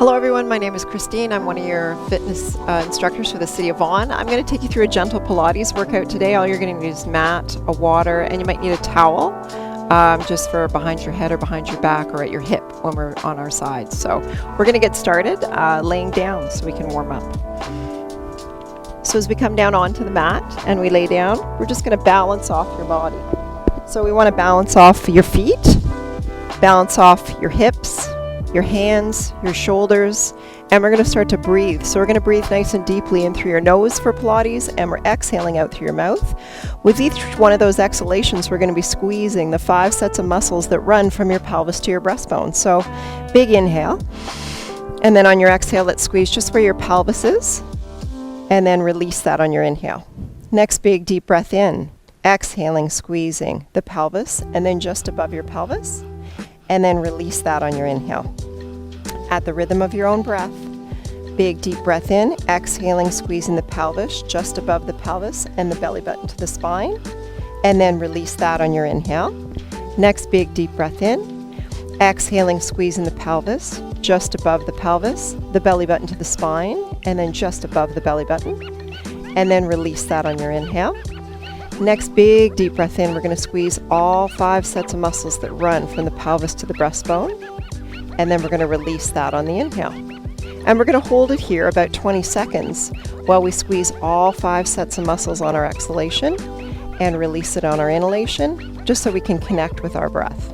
Hello everyone, my name is Christine. I'm one of your fitness instructors for the City of Vaughan. I'm going to take you through a gentle Pilates workout today. All you're going to need is mat, a water, and you might need a towel just for behind your head or behind your back or at your hip when we're on our sides. So we're going to get started laying down so we can warm up. So as we come down onto the mat and we lay down, we're just going to balance off your body. So we want to balance off your feet, balance off your hips, your hands, your shoulders, and we're going to start to breathe. So we're going to breathe nice and deeply in through your nose for Pilates, and we're exhaling out through your mouth. With each one of those exhalations, we're going to be squeezing the 5 sets of muscles that run from your pelvis to your breastbone. So big inhale, and then on your exhale, let's squeeze just where your pelvis is, and then release that on your inhale. Next big deep breath in, exhaling, squeezing the pelvis, and then just above your pelvis, and then release that on your inhale. At the rhythm of your own breath, big deep breath in, exhaling, squeezing the pelvis just above the pelvis and the belly button to the spine, and then release that on your inhale. Next big deep breath in, exhaling, squeezing the pelvis just above the pelvis, the belly button to the spine, and then just above the belly button, and then release that on your inhale. Next big deep breath in, we're going to squeeze all 5 sets of muscles that run from the pelvis to the breastbone, and then we're going to release that on the inhale. And we're going to hold it here about 20 seconds while we squeeze all 5 sets of muscles on our exhalation and release it on our inhalation, just so we can connect with our breath.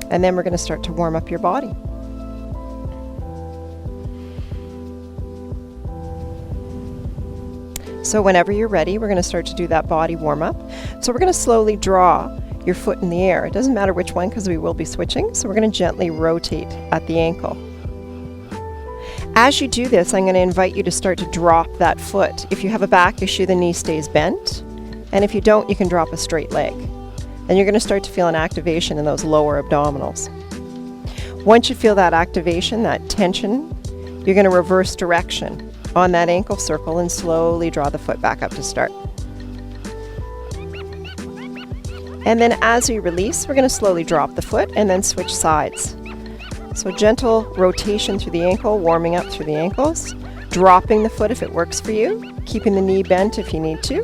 And then we're going to start to warm up your body. So whenever you're ready, we're going to start to do that body warm-up. So we're going to slowly draw your foot in the air. It doesn't matter which one because we will be switching. So we're going to gently rotate at the ankle. As you do this, I'm going to invite you to start to drop that foot. If you have a back issue, the knee stays bent. And if you don't, you can drop a straight leg. And you're going to start to feel an activation in those lower abdominals. Once you feel that activation, that tension, you're going to reverse direction on that ankle circle and slowly draw the foot back up to start. And then as we release, we're going to slowly drop the foot and then switch sides. So gentle rotation through the ankle, warming up through the ankles, dropping the foot if it works for you, keeping the knee bent if you need to.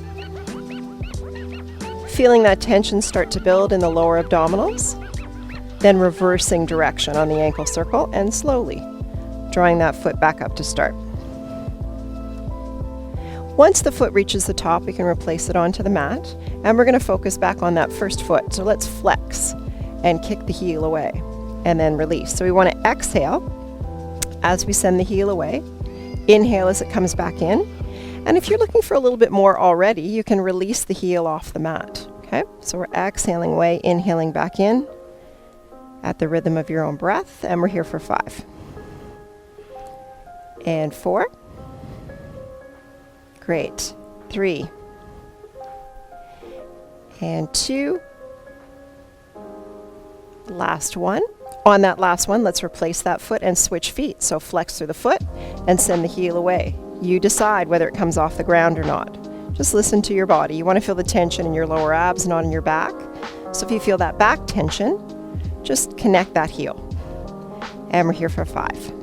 Feeling that tension start to build in the lower abdominals, then reversing direction on the ankle circle and slowly drawing that foot back up to start. Once the foot reaches the top, we can replace it onto the mat, and we're going to focus back on that first foot. So let's flex and kick the heel away and then release. So we want to exhale as we send the heel away, inhale as it comes back in, and if you're looking for a little bit more already, you can release the heel off the mat. Okay, so we're exhaling away, inhaling back in at the rhythm of your own breath, and we're here for 5 and 4. Great. 3 and 2. Last one. On that last one, let's replace that foot and switch feet. So flex through the foot and send the heel away. You decide whether it comes off the ground or not. Just listen to your body. You want to feel the tension in your lower abs, not in your back. So if you feel that back tension, just connect that heel. And we're here for 5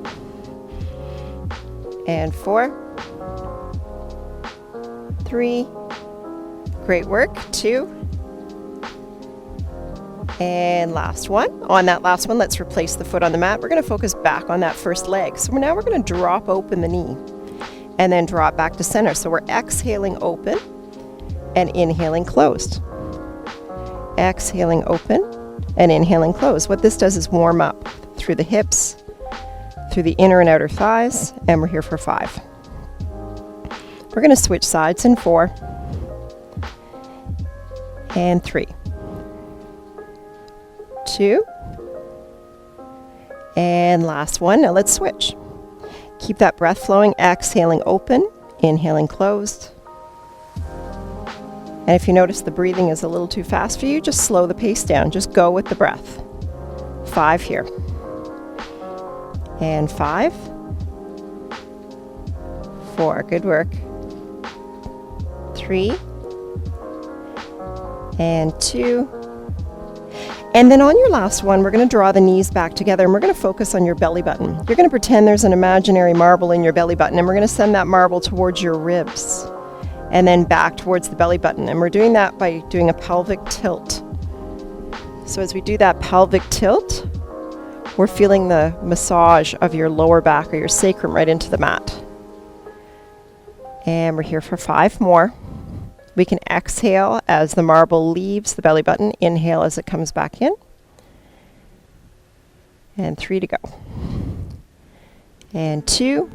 and 4. 3, great work, 2, and last one. On that last one, let's replace the foot on the mat. We're going to focus back on that first leg. So now we're going to drop open the knee and then draw it back to center. So we're exhaling open and inhaling closed. Exhaling open and inhaling closed. What this does is warm up through the hips, through the inner and outer thighs, and we're here for 5. We're going to switch sides in 4 and 3, 2, and last one. Now let's switch. Keep that breath flowing, exhaling open, inhaling closed. And if you notice the breathing is a little too fast for you, just slow the pace down. Just go with the breath. 5 here. And 5, 4, good work. 3 and 2 And then on your last one, we're going to draw the knees back together and we're going to focus on your belly button. You're going to pretend there's an imaginary marble in your belly button and we're going to send that marble towards your ribs and then back towards the belly button. And we're doing that by doing a pelvic tilt. So as we do that pelvic tilt, we're feeling the massage of your lower back or your sacrum right into the mat. And we're here for 5 more. We can exhale as the marble leaves the belly button. Inhale as it comes back in. And 3 to go. And 2.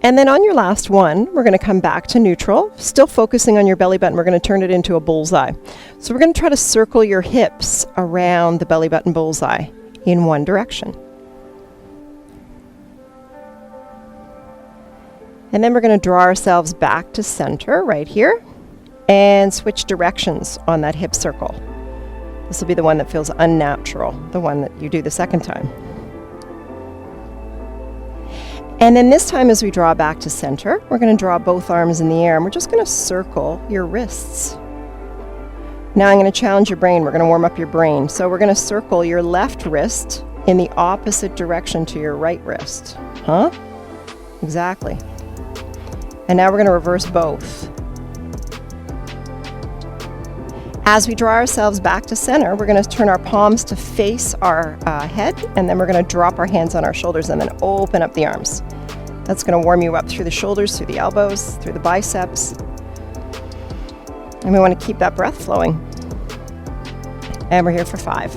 And then on your last one, we're going to come back to neutral, still focusing on your belly button. We're going to turn it into a bullseye. So we're going to try to circle your hips around the belly button bullseye in one direction. And then we're going to draw ourselves back to center right here and switch directions on that hip circle. This will be the one that feels unnatural, the one that you do the second time. And then this time as we draw back to center, we're going to draw both arms in the air and we're just going to circle your wrists. Now I'm going to challenge your brain. We're going to warm up your brain. So we're going to circle your left wrist in the opposite direction to your right wrist. Huh? Exactly. And now we're going to reverse both. As we draw ourselves back to center, we're going to turn our palms to face our head, and then we're going to drop our hands on our shoulders and then open up the arms. That's going to warm you up through the shoulders, through the elbows, through the biceps. And we want to keep that breath flowing. And we're here for 5.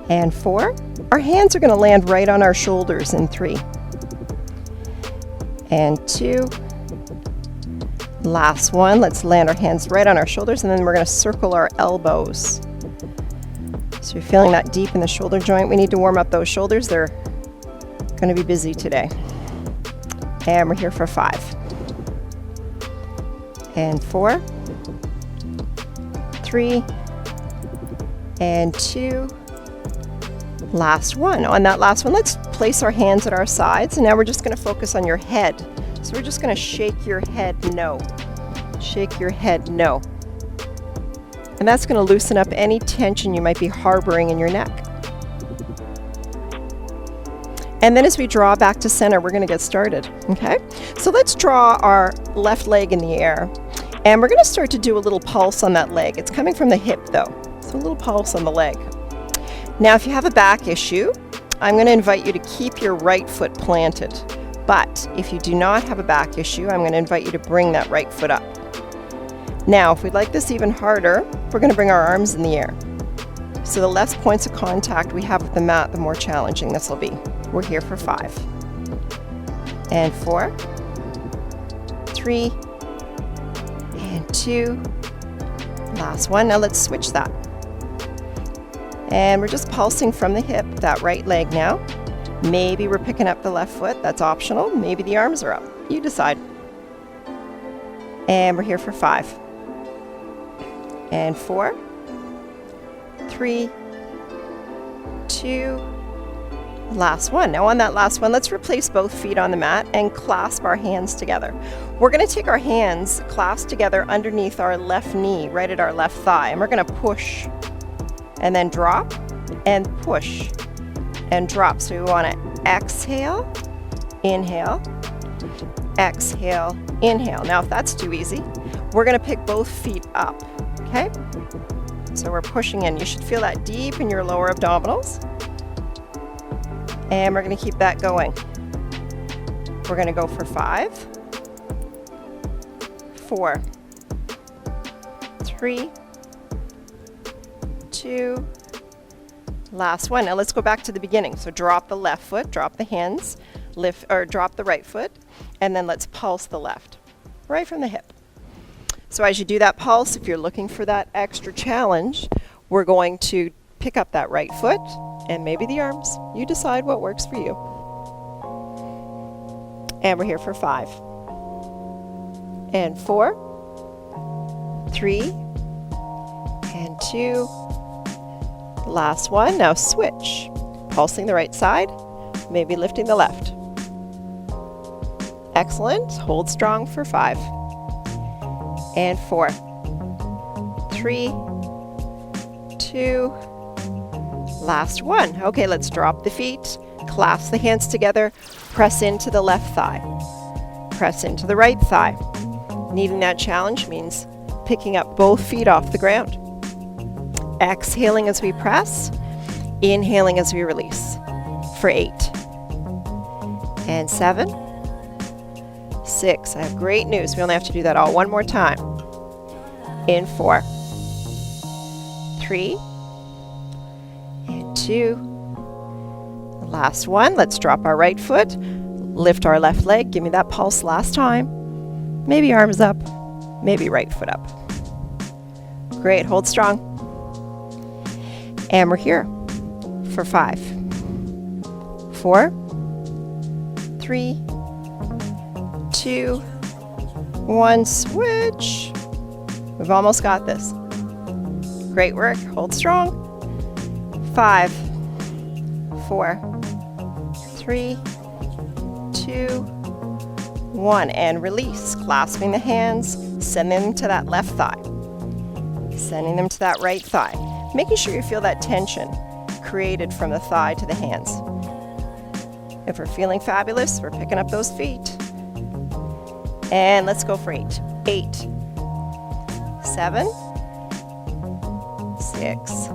And 4. Our hands are going to land right on our shoulders in 3. And 2. Last one, let's land our hands right on our shoulders and then we're going to circle our elbows. So you're feeling that deep in the shoulder joint. We need to warm up those shoulders. They're going to be busy today. And we're here for 5. And 4. 3. And 2. Last one. On that last one, let's place our hands at our sides, and now we're just going to focus on your head. So we're just going to shake your head no. Shake your head no. And that's going to loosen up any tension you might be harboring in your neck. And then as we draw back to center, we're going to get started. Okay? So let's draw our left leg in the air, and we're going to start to do a little pulse on that leg. It's coming from the hip though. So a little pulse on the leg. Now, if you have a back issue, I'm going to invite you to keep your right foot planted. But if you do not have a back issue, I'm going to invite you to bring that right foot up. Now, if we'd like this even harder, we're going to bring our arms in the air. So the less points of contact we have with the mat, the more challenging this will be. We're here for 5. And 4. 3. And 2. Last one. Now let's switch that. And we're just pulsing from the hip, that right leg now. Maybe we're picking up the left foot. That's optional. Maybe the arms are up. You decide. And we're here for 5. And 4. 3. 2. Last one. Now on that last one, let's replace both feet on the mat and clasp our hands together. We're going to take our hands clasped together underneath our left knee, right at our left thigh. And we're going to push and then drop and push and drop. So we want to exhale, inhale, exhale, inhale. Now if that's too easy, we're going to pick both feet up, okay? So we're pushing in. You should feel that deep in your lower abdominals. And we're going to keep that going. We're going to go for 5, 4, 3, 2, last one. Now let's go back to the beginning. So drop the left foot, drop the hands, lift or drop the right foot, and then let's pulse the left, right from the hip. So as you do that pulse, if you're looking for that extra challenge, we're going to pick up that right foot and maybe the arms. You decide what works for you. And we're here for 5. And 4, 3, and 2. Last one. Now switch. Pulsing the right side, maybe lifting the left. Excellent. Hold strong for 5. And 4, 3, 2. Last one. Okay, let's drop the feet, clasp the hands together, press into the left thigh, press into the right thigh. Needing that challenge means picking up both feet off the ground. Exhaling as we press, inhaling as we release for 8. And 7, 6. I have great news. We only have to do that all one more time. In 4, 3, and 2. Last one. Let's drop our right foot, lift our left leg. Give me that pulse last time. Maybe arms up, maybe right foot up. Great. Hold strong. And we're here for 5, 4, 3, 2, 1. Switch. We've almost got this. Great work. Hold strong. 5, 4, 3, 2, 1. And release. Clasping the hands, sending them to that left thigh. Sending them to that right thigh. Making sure you feel that tension created from the thigh to the hands. If we're feeling fabulous, we're picking up those feet. And let's go for 8. 8, 7, 6,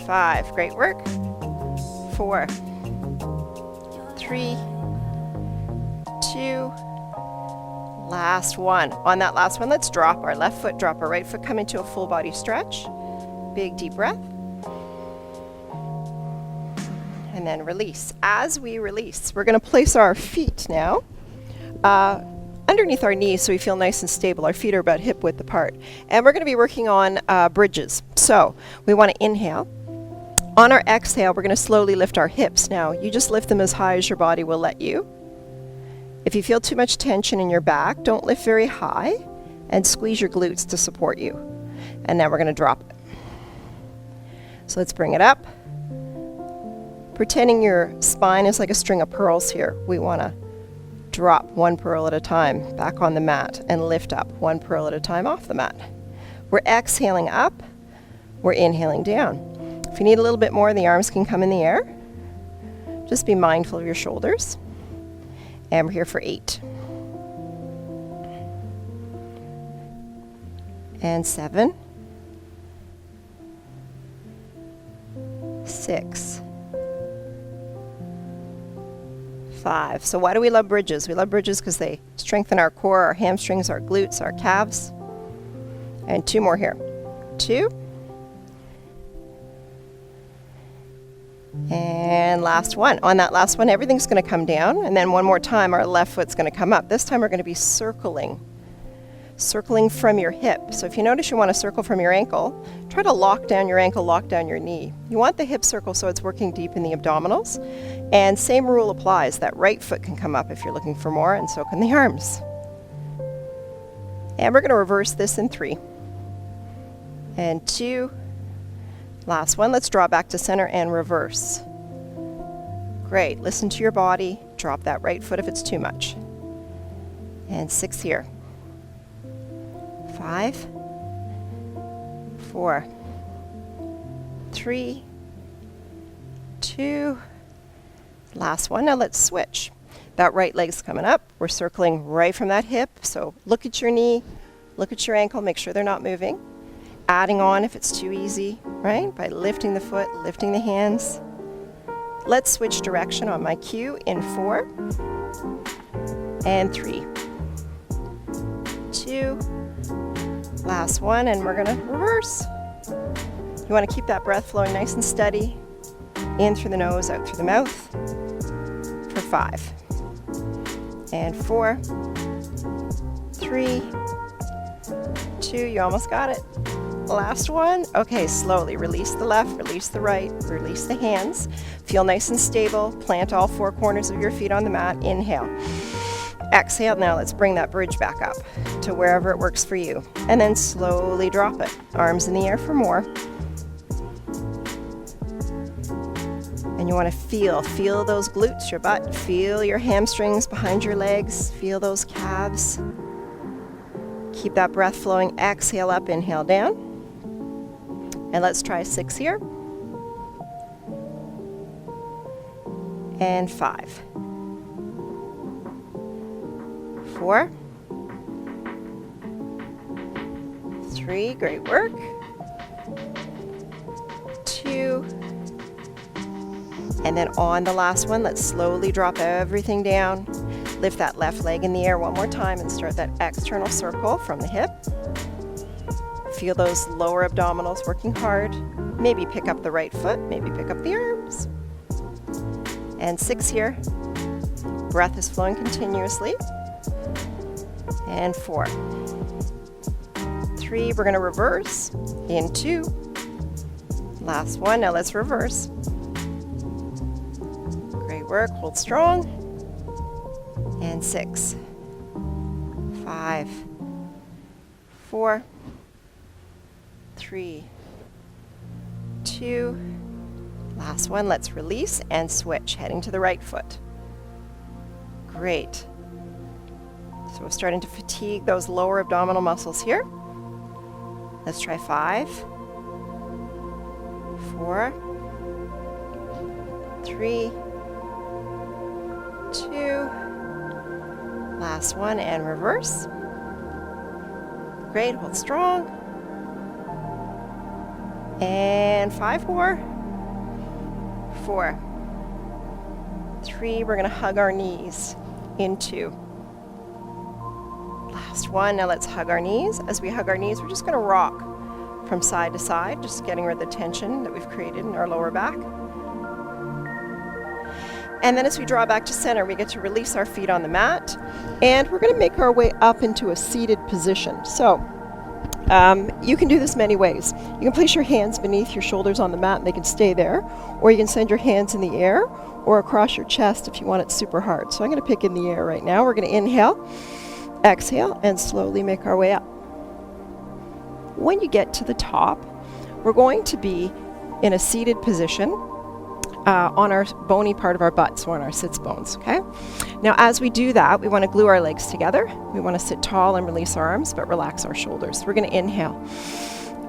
5. Great work. 4, 3, 2. Last one. On that last one, let's drop our left foot, drop our right foot, come into a full body stretch. Big deep breath. And then release. As we release, we're going to place our feet now underneath our knees so we feel nice and stable. Our feet are about hip width apart. And we're going to be working on bridges. So we want to inhale. On our exhale, we're going to slowly lift our hips. Now, you just lift them as high as your body will let you. If you feel too much tension in your back, don't lift very high and squeeze your glutes to support you. And now we're going to drop it. So let's bring it up. Pretending your spine is like a string of pearls here. We want to drop one pearl at a time back on the mat and lift up one pearl at a time off the mat. We're exhaling up. We're inhaling down. If you need a little bit more, the arms can come in the air. Just be mindful of your shoulders. And we're here for 8. And 7. 6. 5. So why do we love bridges? We love bridges because they strengthen our core, our hamstrings, our glutes, our calves. And 2 more here. 2. And last one. On that last one, everything's going to come down. And then one more time, our left foot's going to come up. This time we're going to be circling from your hip. So if you notice you want to circle from your ankle, try to lock down your ankle, lock down your knee. You want the hip circle so it's working deep in the abdominals. And same rule applies. That right foot can come up if you're looking for more, and so can the arms. And we're going to reverse this in 3. And 2. Last one. Let's draw back to center and reverse. Great. Listen to your body. Drop that right foot if it's too much. And 6 here. 5, 4, 3, 2. Last one. Now let's switch. That right leg's coming up. We're circling right from that hip. So look at your knee, look at your ankle, make sure they're not moving. Adding on if it's too easy, right? By lifting the foot, lifting the hands. Let's switch direction on my cue in 4 and 3, 2. Last one, and we're going to reverse. You want to keep that breath flowing nice and steady. In through the nose, out through the mouth. For 5. And 4, 3, 2. You almost got it. Last one. Okay, slowly release the left, release the right, release the hands. Feel nice and stable. Plant all 4 corners of your feet on the mat. Inhale. Exhale. Now let's bring that bridge back up to wherever it works for you. And then slowly drop it. Arms in the air for more. And you want to feel those glutes, your butt. Feel your hamstrings behind your legs. Feel those calves. Keep that breath flowing. Exhale up, inhale down. And let's try 6 here. And 5. 4. 3, great work. 2. And then on the last one, let's slowly drop everything down. Lift that left leg in the air one more time and start that external circle from the hip. Feel those lower abdominals working hard. Maybe pick up the right foot, maybe pick up the arms. And 6 here. Breath is flowing continuously. And 4. 3, we're going to reverse. In 2. Last one, now let's reverse. Great work, hold strong. And 6. 5. 4. 3. 2. Last one, let's release and switch, heading to the right foot. Great. So we're starting to fatigue those lower abdominal muscles here. Let's try 5. 4. 3. 2. Last one, and reverse. Great, hold strong. And 5 more. 4. 3, we're going to hug our knees in 2. Last one, now let's hug our knees. As we hug our knees, we're just going to rock from side to side, just getting rid of the tension that we've created in our lower back. And then as we draw back to center, we get to release our feet on the mat, and we're going to make our way up into a seated position. So you can do this many ways. You can place your hands beneath your shoulders on the mat and they can stay there, or you can send your hands in the air or across your chest if you want it super hard. So I'm going to pick in the air right now. We're going to inhale, exhale, and slowly make our way up. When you get to the top, we're going to be in a seated position on our bony part of our butt, so on our sits bones, okay? Now as we do that, we want to glue our legs together. We want to sit tall and release our arms, but relax our shoulders. We're going to inhale.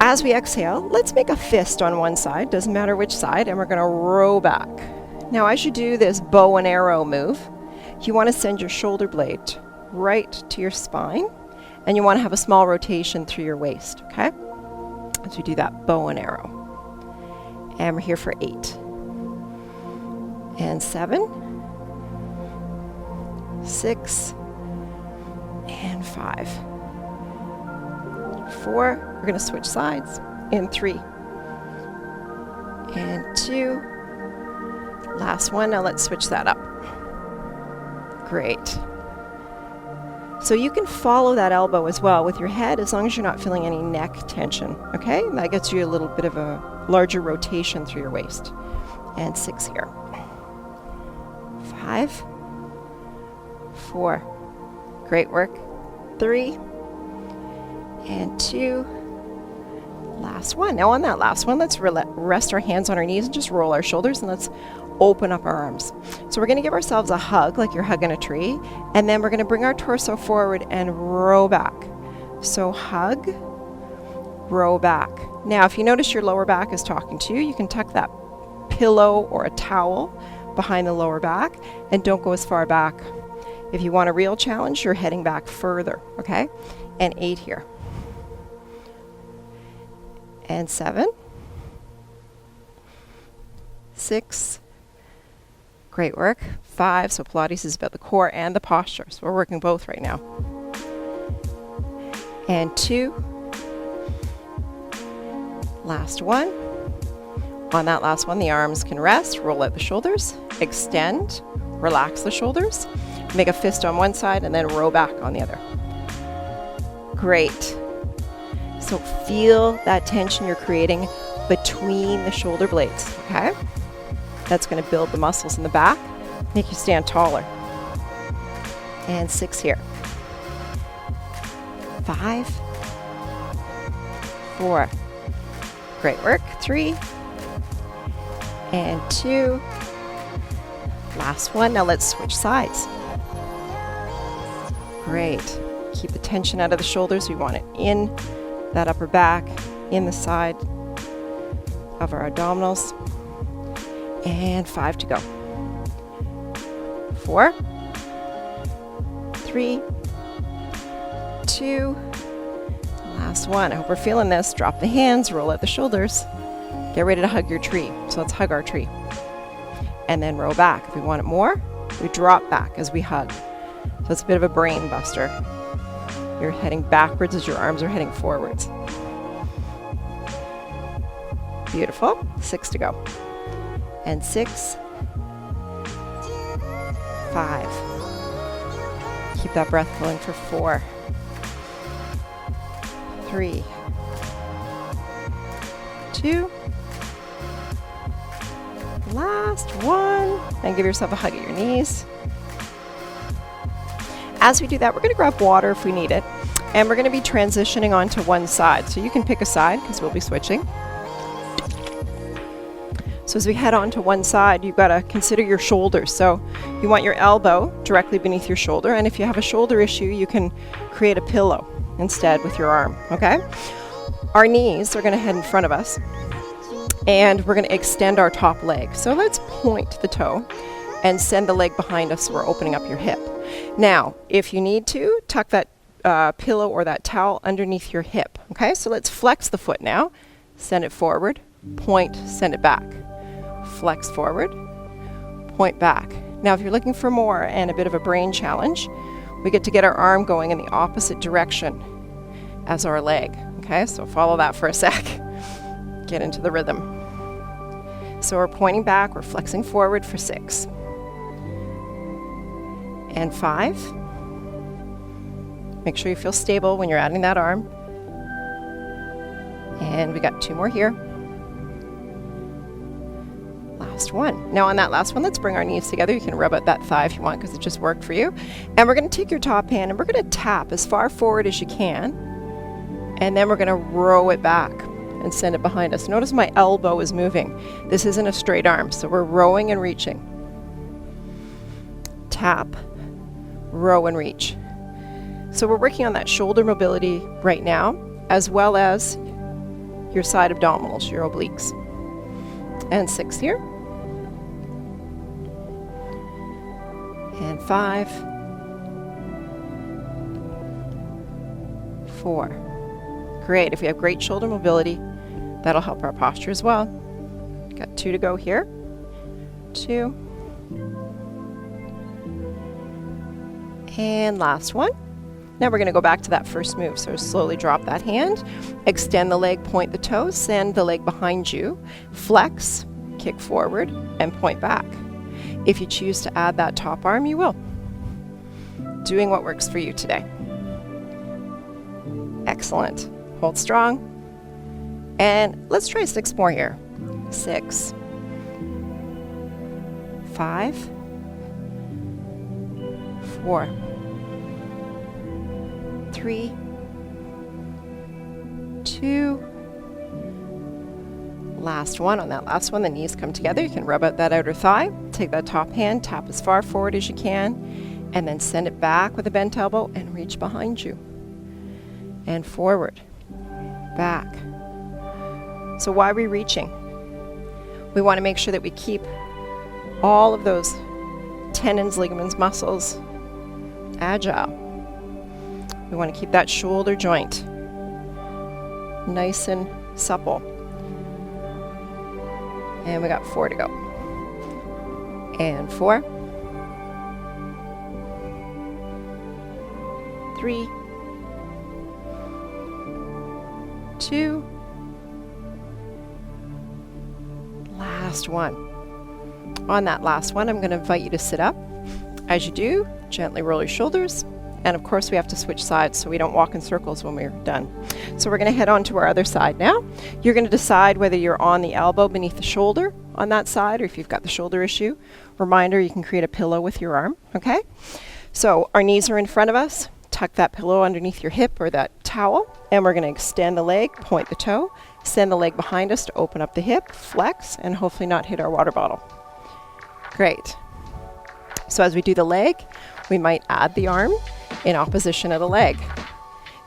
As we exhale, let's make a fist on one side, doesn't matter which side, and we're going to row back. Now as you do this bow and arrow move, you want to send your shoulder blade right to your spine, and you want to have a small rotation through your waist, okay? As we do that bow and arrow. And we're here for 8. And 7, 6, and 5. 4, we're going to switch sides. In 3, and 2. Last one, now let's switch that up. Great. So you can follow that elbow as well with your head as long as you're not feeling any neck tension, okay? That gets you a little bit of a larger rotation through your waist. And 6 here. 5, 4, great work. 3, and 2. Last one. Now on that last one, let's rest our hands on our knees and just roll our shoulders, and let's open up our arms. So we're going to give ourselves a hug like you're hugging a tree, and then we're going to bring our torso forward and row back. So hug, row back. Now if you notice your lower back is talking to you, you can tuck that pillow or a towel behind the lower back, and don't go as far back. If you want a real challenge, you're heading back further, okay? And 8 here. And 7, 6, great work. 5, so Pilates is about the core and the posture, so we're working both right now. And 2, last one. On that last one, the arms can rest, roll out the shoulders, extend, relax the shoulders, make a fist on one side, and then row back on the other. Great. So feel that tension you're creating between the shoulder blades, okay? That's going to build the muscles in the back, make you stand taller. And 6 here. 5, 4, great work. 3, and 2. Last one. Now let's switch sides. Great. Keep the tension out of the shoulders. We want it in that upper back, in the side. of our abdominals. And 5 to go. 4, 3, 2, last one. I hope we're feeling this. Drop the hands, roll out the shoulders. Get ready to hug your tree. So let's hug our tree. And then roll back. If we want it more, we drop back as we hug. So it's a bit of a brain buster. You're heading backwards as your arms are heading forwards. Beautiful. 6 to go. And 6, 5. Keep that breath going for 4, 3, 2, last one, and give yourself a hug at your knees. As we do that, we're going to grab water if we need it, and we're going to be transitioning onto one side. So you can pick a side because we'll be switching. So as we head on to one side, you've got to consider your shoulders. So you want your elbow directly beneath your shoulder, and if you have a shoulder issue, you can create a pillow instead with your arm, okay? Our knees are going to head in front of us, and we're going to extend our top leg. So let's point the toe and send the leg behind us so we're opening up your hip. Now, if you need to, tuck that pillow or that towel underneath your hip, okay? So let's flex the foot now. Send it forward, point, send it back. Flex forward, point back. Now, if you're looking for more and a bit of a brain challenge, we get to get our arm going in the opposite direction as our leg. Okay, so follow that for a sec. Get into the rhythm. So we're pointing back, we're flexing forward for 6. And 5. Make sure you feel stable when you're adding that arm. And we got 2 more here. Last one. Now on that last one, let's bring our knees together. You can rub out that thigh if you want because it just worked for you. And we're going to take your top hand and we're going to tap as far forward as you can. And then we're going to row it back and send it behind us. Notice my elbow is moving. This isn't a straight arm, so we're rowing and reaching. Tap, row and reach. So we're working on that shoulder mobility right now, as well as your side abdominals, your obliques. And 6 here. And 5, 4. Great. If we have great shoulder mobility, that'll help our posture as well. Got 2 to go here. 2. And last one. Now we're going to go back to that first move. So slowly drop that hand, extend the leg, point the toes, send the leg behind you, flex, kick forward, and point back. If you choose to add that top arm, you will. Doing what works for you today. Excellent. Hold strong. And let's try 6 more here. 6, 5, 4, 3, 2, last one. On that last one, the knees come together. You can rub out that outer thigh. Take that top hand, tap as far forward as you can, and then send it back with a bent elbow and reach behind you. And forward, back. So why are we reaching? We want to make sure that we keep all of those tendons, ligaments, muscles agile. We want to keep that shoulder joint nice and supple. And we got 4 to go. And 4, 3, 2, last one. On that last one, I'm going to invite you to sit up. As you do, gently roll your shoulders. And of course, we have to switch sides so we don't walk in circles when we're done. So we're going to head on to our other side now. You're going to decide whether you're on the elbow beneath the shoulder on that side, or if you've got the shoulder issue. Reminder, you can create a pillow with your arm, okay? So our knees are in front of us. Tuck that pillow underneath your hip or that towel, and we're going to extend the leg, point the toe, send the leg behind us to open up the hip, flex, and hopefully not hit our water bottle. Great. So as we do the leg, we might add the arm in opposition of the leg,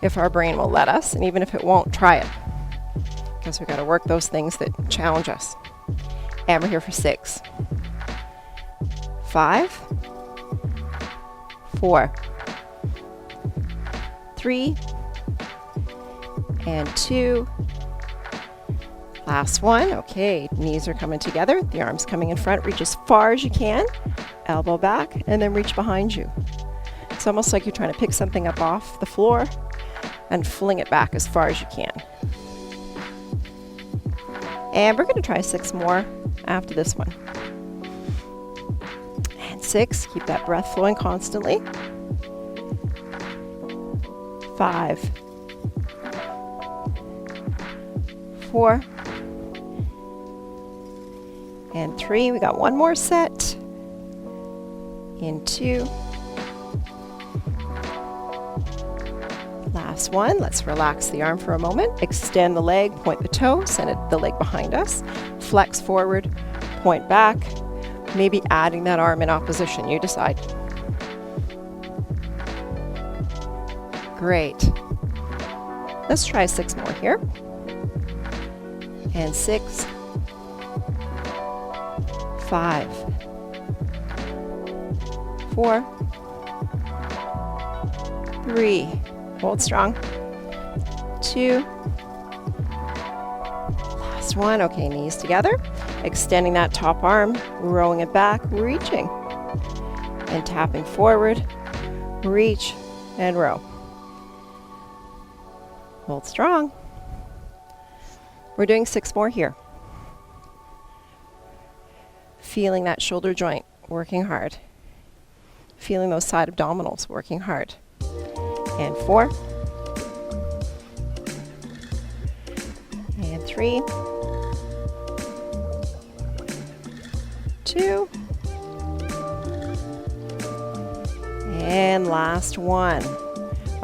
if our brain will let us, and even if it won't, try it. because we've got to work those things that challenge us. And we're here for 6, 5, 4, 3, and 2. Last one. Okay, knees are coming together, the arms coming in front. Reach as far as you can, elbow back, and then reach behind you. It's almost like you're trying to pick something up off the floor and fling it back as far as you can. And we're going to try 6 more after this one. And 6, keep that breath flowing constantly. 5, 4, and 3. We got one more set. In 2. Last one. Let's relax the arm for a moment. Extend the leg, point the toe, send the leg behind us. Flex forward, point back. Maybe adding that arm in opposition. You decide. Great. Let's try 6 more here. And 6, 5, 4, 3, hold strong, 2, last one. Okay, knees together, extending that top arm, rowing it back, reaching, and tapping forward, reach, and row. Hold strong. We're doing 6 more here. Feeling that shoulder joint working hard. Feeling those side abdominals working hard. And 4. And 3. 2. And last one.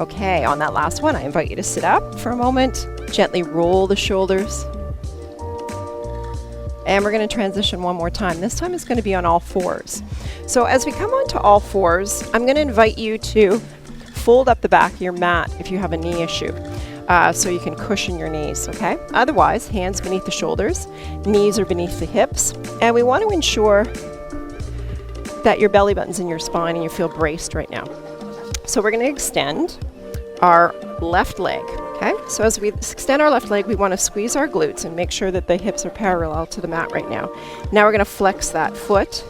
Okay, on that last one, I invite you to sit up for a moment. Gently roll the shoulders. And we're going to transition one more time. This time it's going to be on all 4s. So as we come onto all 4s, I'm going to invite you to fold up the back of your mat if you have a knee issue, so you can cushion your knees, okay? Otherwise, hands beneath the shoulders, knees are beneath the hips, and we want to ensure that your belly button's in your spine and you feel braced right now. So we're going to extend our left leg. Okay, so as we extend our left leg, we want to squeeze our glutes and make sure that the hips are parallel to the mat right now. Now we're going to flex that foot,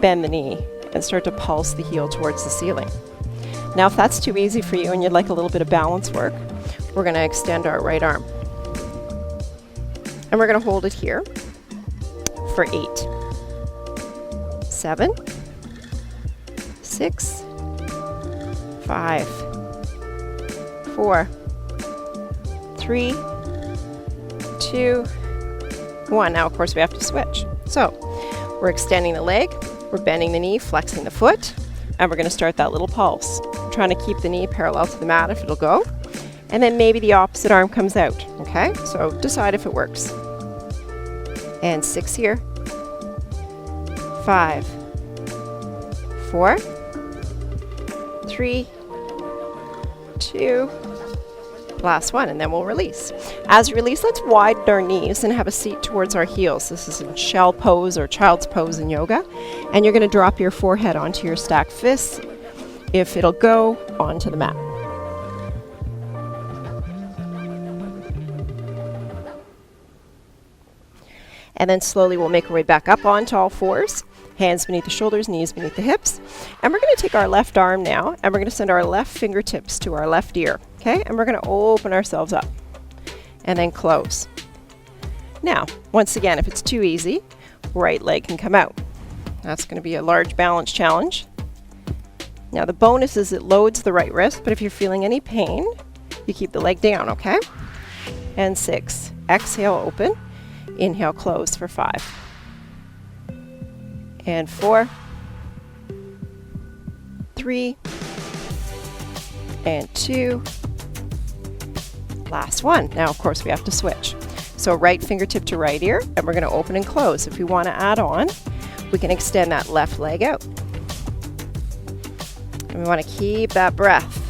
bend the knee, and start to pulse the heel towards the ceiling. Now if that's too easy for you and you'd like a little bit of balance work, we're going to extend our right arm. And we're going to hold it here for 8, 7, 6, 5, 4, 3, 2, 1. Now, of course, we have to switch. So, we're extending the leg, we're bending the knee, flexing the foot, and we're going to start that little pulse. We're trying to keep the knee parallel to the mat if it'll go. And then maybe the opposite arm comes out, okay? So, decide if it works. And 6 here. 5, 4, 3, 2, last one, and then we'll release. As we release, let's widen our knees and have a seat towards our heels. This is in shell pose or child's pose in yoga. And you're going to drop your forehead onto your stacked fists, if it'll go, onto the mat. And then slowly we'll make our way back up onto all 4s. Hands beneath the shoulders, knees beneath the hips. And we're going to take our left arm now, and we're going to send our left fingertips to our left ear. Okay? And we're going to open ourselves up. And then close. Now, once again, if it's too easy, right leg can come out. That's going to be a large balance challenge. Now, the bonus is it loads the right wrist, but if you're feeling any pain, you keep the leg down, okay? And 6. Exhale, open. Inhale, close for 5. And 4, 3, and 2. Last one. Now, of course, we have to switch. So right fingertip to right ear, and we're going to open and close. If we want to add on, we can extend that left leg out. And we want to keep that breath.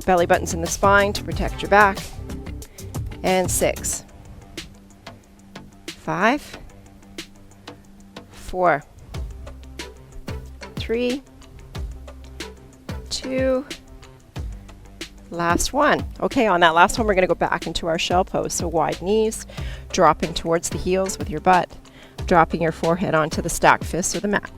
Belly button's in the spine to protect your back. And 6, 5, 4, 3, 2, last one. Okay, on that last one, we're going to go back into our shell pose. So wide knees, dropping towards the heels with your butt, dropping your forehead onto the stacked fists or the mat.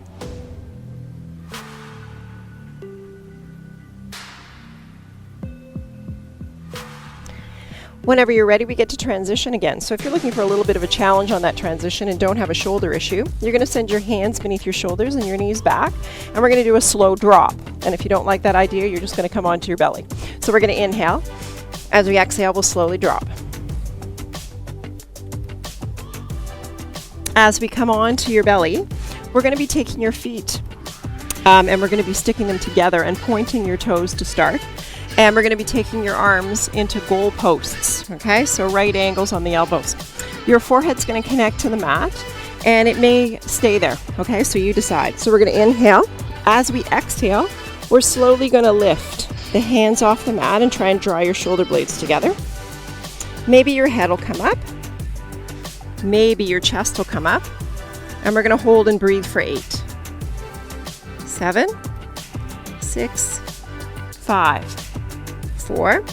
Whenever you're ready, we get to transition again. So if you're looking for a little bit of a challenge on that transition and don't have a shoulder issue, you're going to send your hands beneath your shoulders and your knees back, and we're going to do a slow drop. And if you don't like that idea, you're just going to come onto your belly. So we're going to inhale. As we exhale, we'll slowly drop. As we come onto your belly, we're going to be taking your feet and we're going to be sticking them together and pointing your toes to start. And we're going to be taking your arms into goal posts, okay? So right angles on the elbows. Your forehead's going to connect to the mat, and it may stay there, okay? So you decide. So we're going to inhale. As we exhale, we're slowly going to lift the hands off the mat and try and draw your shoulder blades together. Maybe your head will come up. Maybe your chest will come up. And we're going to hold and breathe for 8, 7, 6, 5, 4,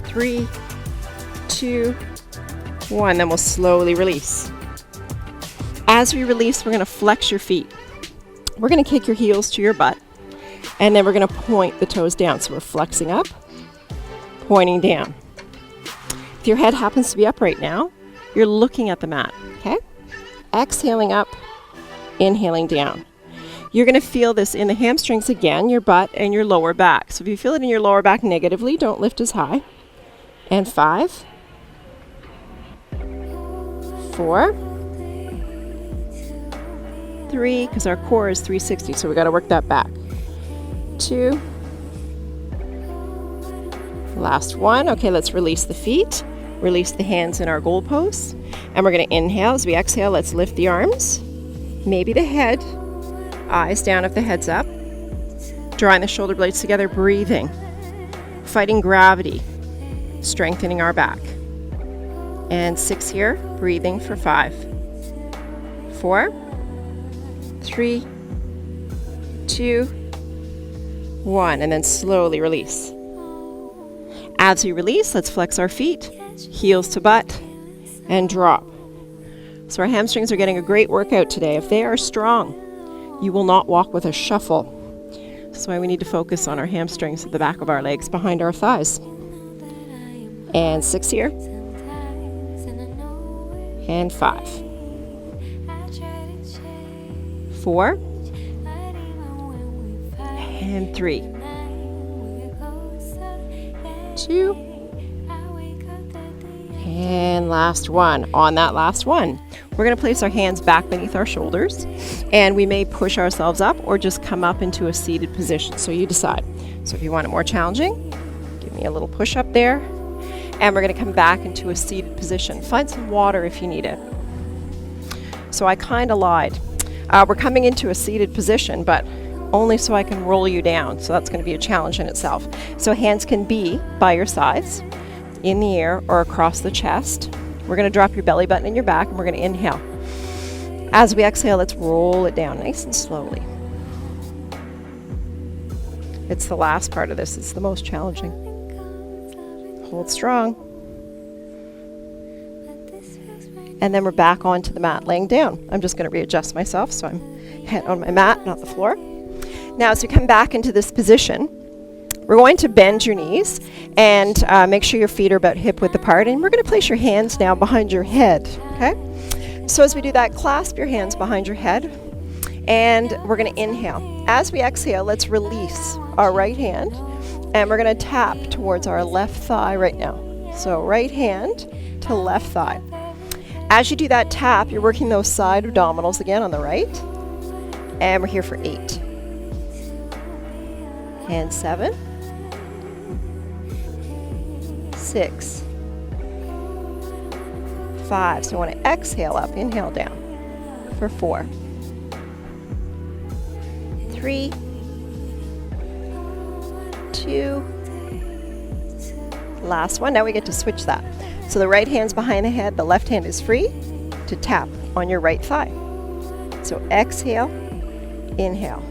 3, 2, 1. Then we'll slowly release. As we release, we're going to flex your feet. We're going to kick your heels to your butt, and then we're going to point the toes down. So we're flexing up, pointing down. If your head happens to be up right now, you're looking at the mat, okay? Exhaling up, inhaling down. You're going to feel this in the hamstrings again, your butt and your lower back. So if you feel it in your lower back negatively, don't lift as high. And 5, 4, 3, because our core is 360, so we got to work that back. 2, last one. Okay, let's release the feet, release the hands in our goal pose, and we're going to inhale. As we exhale, let's lift the arms, maybe the head. Eyes down if the head's up. Drawing the shoulder blades together, breathing. Fighting gravity. Strengthening our back. And 6 here, breathing for 5, 4, 3, 2, 1. And then slowly release. As we release, let's flex our feet, heels to butt, and drop. So our hamstrings are getting a great workout today. If they are strong, you will not walk with a shuffle. That's why we need to focus on our hamstrings at the back of our legs, behind our thighs. And 6 here. And 5. 4. And 3. 2. And last one. On that last one, we're going to place our hands back beneath our shoulders, and we may push ourselves up or just come up into a seated position. So you decide. So if you want it more challenging, give me a little push up there, and we're going to come back into a seated position. Find some water if you need it. So I kind of lied. We're coming into a seated position, but only so I can roll you down. So that's going to be a challenge in itself. So hands can be by your sides, in the air, or across the chest. We're going to drop your belly button in your back, and we're going to inhale. As we exhale, let's roll it down nice and slowly. It's the last part of this. It's the most challenging. Hold strong. And then we're back onto the mat, laying down. I'm just going to readjust myself, so I'm head on my mat, not the floor. Now, as we come back into this position, we're going to bend your knees and make sure your feet are about hip width apart. And we're going to place your hands now behind your head, okay? So as we do that, clasp your hands behind your head, and we're going to inhale. As we exhale, let's release our right hand, and we're going to tap towards our left thigh right now. So right hand to left thigh. As you do that tap, you're working those side abdominals again on the right. And we're here for 8. And 7. 6. 5. So I want to exhale up, inhale down for 4. 3. 2. Last one. Now we get to switch that. So the right hand's behind the head, the left hand is free. to tap on your right thigh. So exhale, inhale.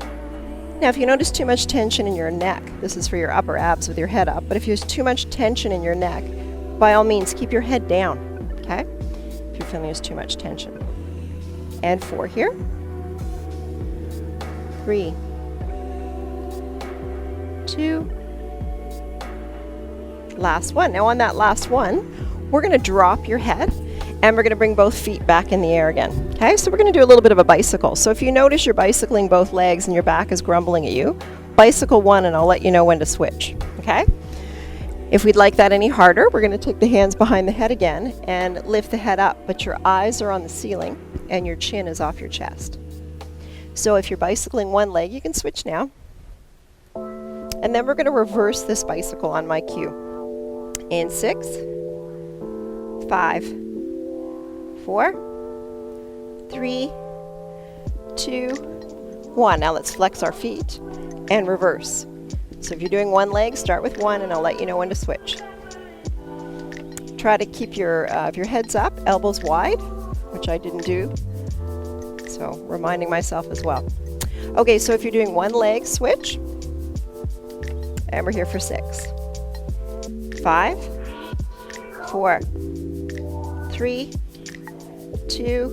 Now if you notice too much tension in your neck, this is for your upper abs with your head up, but if there's too much tension in your neck, by all means keep your head down, okay? If you're feeling there's too much tension. And 4 here. 3, 2, last one. Now on that last one, we're going to drop your head and we're going to bring both feet back in the air again. Okay, so we're going to do a little bit of a bicycle. So if you notice you're bicycling both legs and your back is grumbling at you, bicycle one and I'll let you know when to switch. Okay? If we'd like that any harder, we're going to take the hands behind the head again and lift the head up, but your eyes are on the ceiling and your chin is off your chest. So if you're bicycling one leg, you can switch now. And then we're going to reverse this bicycle on my cue. In 6, 5, 4, 3, 2, 1. Now let's flex our feet and reverse. So if you're doing one leg, start with one and I'll let you know when to switch. Try to keep your heads up, elbows wide, which I didn't do. So reminding myself as well. Okay, so if you're doing one leg, switch. And we're here for 6, 5, 4, 3, 2,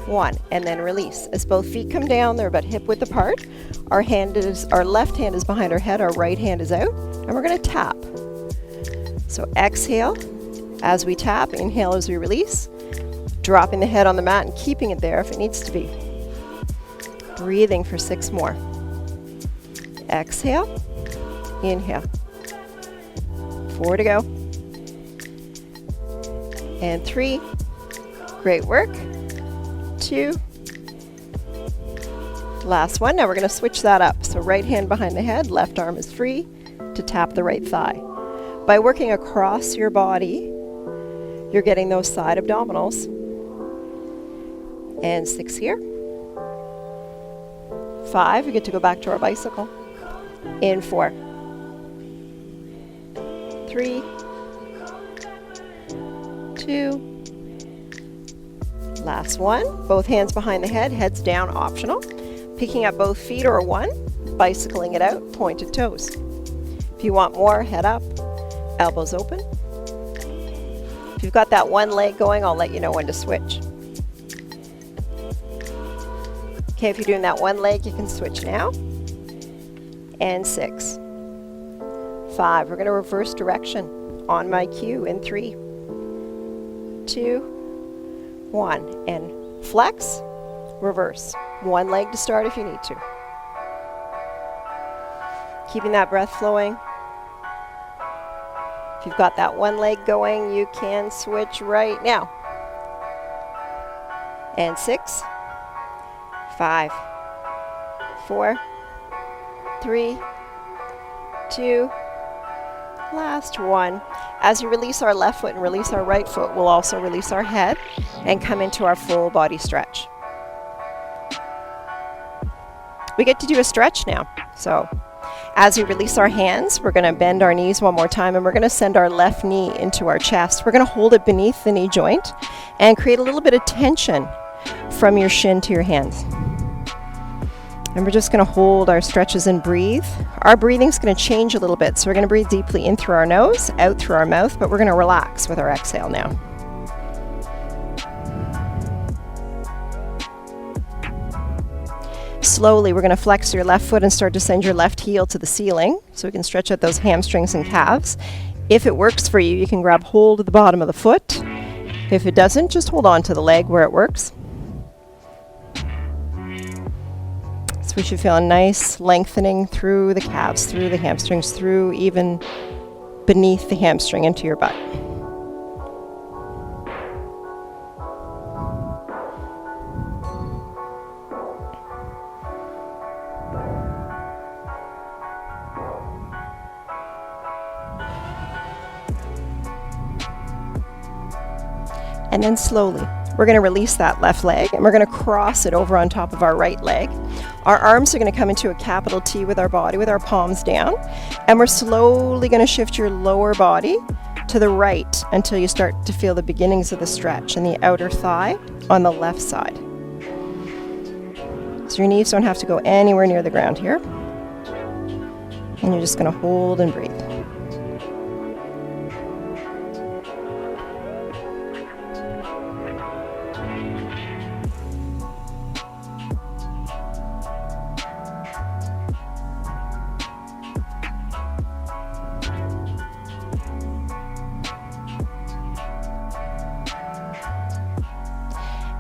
1, and then release. As both feet come down, they're about hip width apart. Our left hand is behind our head, our right hand is out, and we're going to tap. So exhale as we tap, inhale as we release, dropping the head on the mat and keeping it there if it needs to be. Breathing for 6 more. Exhale, inhale. 4 to go. And 3. Great work. 2. Last one. Now we're going to switch that up. So right hand behind the head, left arm is free to tap the right thigh. By working across your body, you're getting those side abdominals. And 6 here. 5. We get to go back to our bicycle. In 4. 3, 2. Last one. Both hands behind the head, heads down, optional. Picking up both feet or one, bicycling it out, pointed toes. If you want more, head up, elbows open. If you've got that one leg going, I'll let you know when to switch. Okay, if you're doing that one leg, you can switch now. And 6. 5. We're going to reverse direction on my cue in 3, 2, 1. And flex, reverse. One leg to start if you need to. Keeping that breath flowing. If you've got that one leg going, you can switch right now. And 6, 5, 4, 3, 2, last one. As you release our left foot and release our right foot, we'll also release our head and come into our full body stretch. We get to do a stretch now. So as we release our hands, we're going to bend our knees one more time and we're going to send our left knee into our chest. We're going to hold it beneath the knee joint and create a little bit of tension from your shin to your hands. And we're just going to hold our stretches and breathe. Our breathing's going to change a little bit. So we're going to breathe deeply in through our nose, out through our mouth, but we're going to relax with our exhale now. Slowly, we're going to flex your left foot and start to send your left heel to the ceiling so we can stretch out those hamstrings and calves. If it works for you, you can grab hold of the bottom of the foot. If it doesn't, just hold on to the leg where it works. So we should feel a nice lengthening through the calves, through the hamstrings, through even beneath the hamstring into your butt. And then slowly, we're going to release that left leg and we're going to cross it over on top of our right leg. Our arms are going to come into a capital T with our body, with our palms down. And we're slowly going to shift your lower body to the right until you start to feel the beginnings of the stretch in the outer thigh on the left side. So your knees don't have to go anywhere near the ground here. And you're just going to hold and breathe.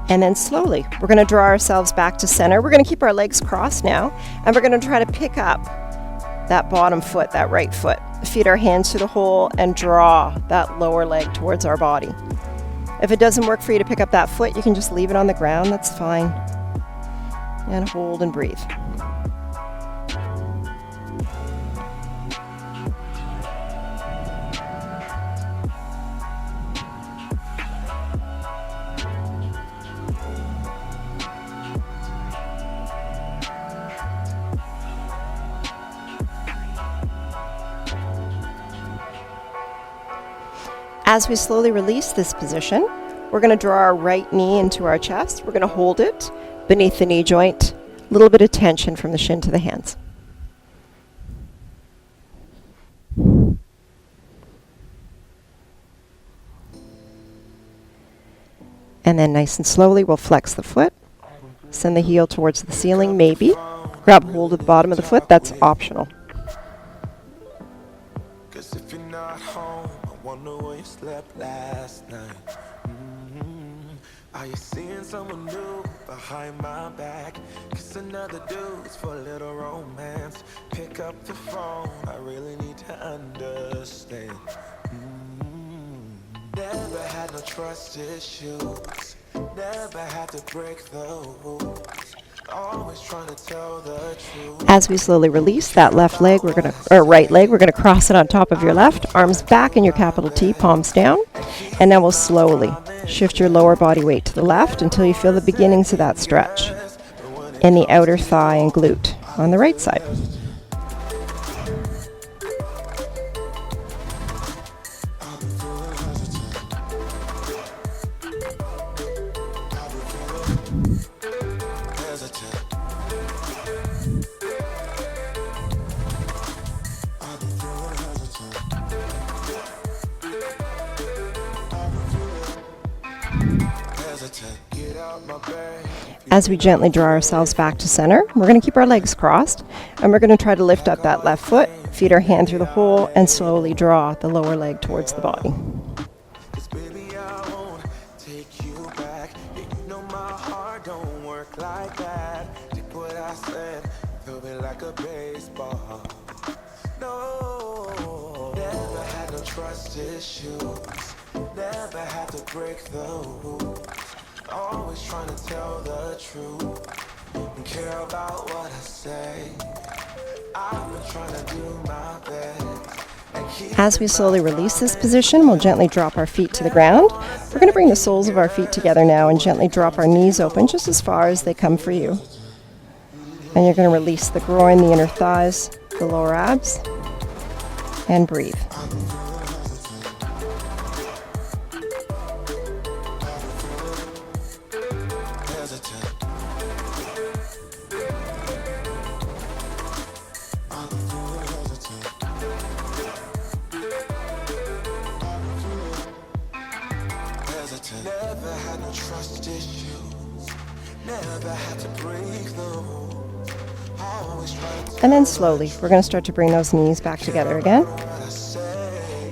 And then slowly, we're going to draw ourselves back to center. We're going to keep our legs crossed now, and we're going to try to pick up that bottom foot, that right foot. Feed our hands through the hole and draw that lower leg towards our body. If it doesn't work for you to pick up that foot, you can just leave it on the ground, that's fine. And hold and breathe. As we slowly release this position, we're going to draw our right knee into our chest. We're going to hold it beneath the knee joint. A little bit of tension from the shin to the hands. And then nice and slowly, we'll flex the foot. Send the heel towards the ceiling, maybe. Grab hold of the bottom of the foot. That's optional. Wonder where you slept last night. Are you seeing someone new behind my back? Kiss another dude's for a little romance. Pick up the phone, I really need to understand. Never had no trust issues. Never had to break the rules. Always trying to tell the truth. As we slowly release that left leg, right leg, we're gonna cross it on top of your left, arms back in your capital T, palms down, and then we'll slowly shift your lower body weight to the left until you feel the beginnings of that stretch in the outer thigh and glute on the right side. As we gently draw ourselves back to center, we're going to keep our legs crossed, and we're going to try to lift up that left foot, feed our hand through the hole, and slowly draw the lower leg towards the body. Never had to break the rules. Always trying to tell the truth and care about what I say. I've been trying to do my best. As we slowly release this position, we'll gently drop our feet to the ground. We're going to bring the soles of our feet together now and gently drop our knees open just as far as they come for you. And you're going to release the groin, the inner thighs, the lower abs, and breathe. Never had no trust issues. Never had to break the rules. Always trying to. And then slowly, we're going to start to bring those knees back together again.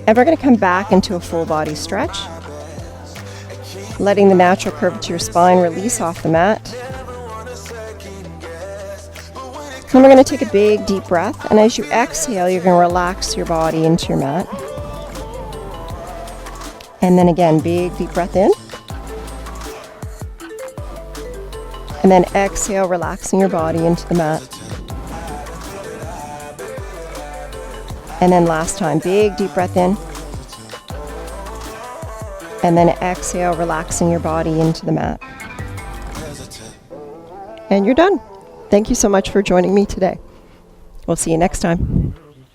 And we're going to come back into a full body stretch, letting the natural curvature of your spine release off the mat. And we're going to take a big deep breath, and as you exhale, you're going to relax your body into your mat. And then again, big deep breath in. And then exhale, relaxing your body into the mat. And then last time, big deep breath in. And then exhale, relaxing your body into the mat. And you're done. Thank you so much for joining me today. We'll see you next time.